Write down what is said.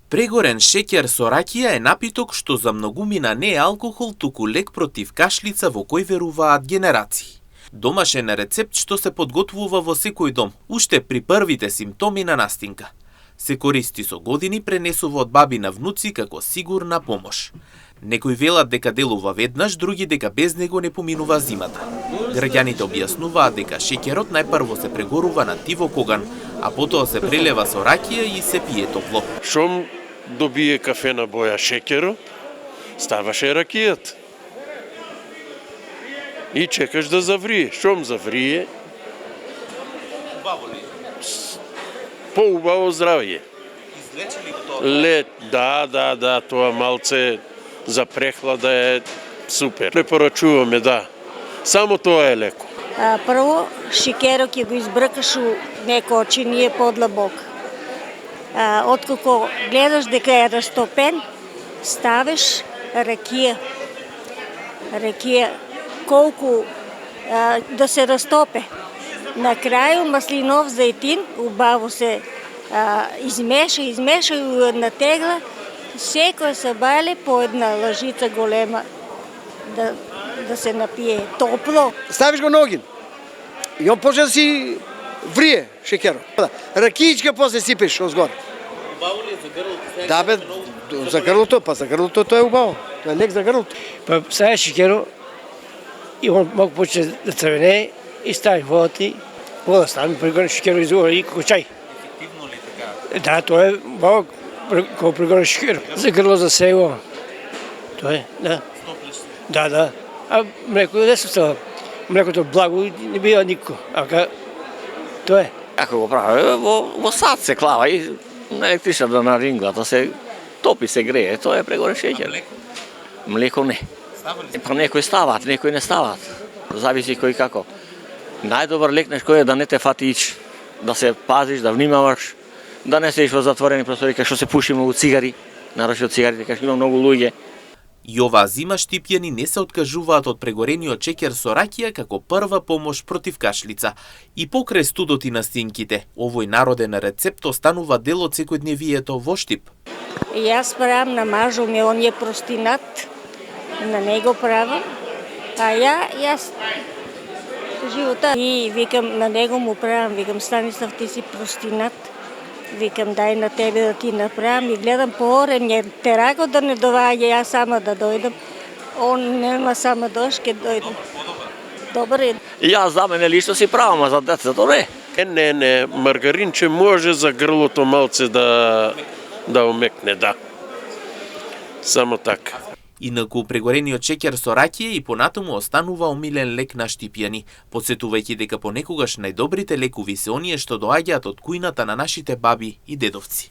Прегорен шеќер со ракија е напиток што за многумина не е алкохол, туку лек против кашлица во кој веруваат генерации. Домашен рецепт што се подготвува во секој дом, уште при првите симптоми на настинка. Се користи со години, пренесува од баби на внуци како сигурна помош. Некои велат дека делува веднаш, други дека без него не поминува зимата. Граѓаните објаснуваат дека шеќерот најпрво се прегорува на тивок оган, а потоа се прелева со ракија и се пие топло. Шом добие кафена боја шеќерот, ставаше ракијата. И чекаш да заврие. Шом заврие, Убаво ли? поубаво здравје. Излечи ли го тоа? Да, тоа малце за прехлада е супер. Препорачуваме, да. Само тоа е леко. Прво, шеќерот ќе го избркаш у некој чиние подлабок. Откако гледаш дека е растопен, ставиш ракија. Ракија колку да се растопе. На крају маслинов зајтин убаво се измеша и у една тегла, секој сабале по една лажица голема да се напие топло. Ставиш го на огин и он почне да си врие шеќерот. Ракијичка после сипеш озгоре. Убаво ли е за грлото? Да бе, за грлото тоа е убаво. Тоа е лек за грлото. Па ставиш шеќерот и он малку почне да црвенее и ставиш вода стави, прегорен шеќерот изгора и како чај. Ефективно ли така? Да, тоа е убаво кога прегорен шеќер. За грло, за сево. Тоа е, да. Стоплиш се? Да. А млеко не се става. Млекото благо не бива никако. Тоа е. Како го прави? Во сад се клава и на електричната на ринглата се топи, се грее. Тоа е прегорен шеќер. Млеко не. Става ли? Па некои стават, некои не стават. Зависи кој како. Најдобар лек кој е да не те фати ич, да се пазиш, да внимаваш, да не седиш во затворени простори кај што се пуши многу цигари, нарочно цигарите кај што има многу луѓе. И оваа зима штипјани не се откажуваат од прегорениот шеќер со ракија како прва помош против кашлица. И покрај студот и настинките, овој народен рецепт останува дел од секојдневието во Штип. Јас правам на мажо ми, он е простинат, на него правам, а јас живота и викам на него му правам, викам Станислав ти си простинат, викам дај на тебе да ти направам и гледам поре мне тераго да не доваѓа, јас сама да дојдам, он нема сама дош ке дојдам. Добар е. И јас за мене лично си правам, а за децата не. Не, маргаринче може за грлото малце да омекне, да. Само така. Инаку прегорениот шеќер со ракија и понатаму останува омилен лек на штипјани, потсетувајќи дека понекогаш најдобрите лекови се оние што доаѓаат од кујната на нашите баби и дедовци.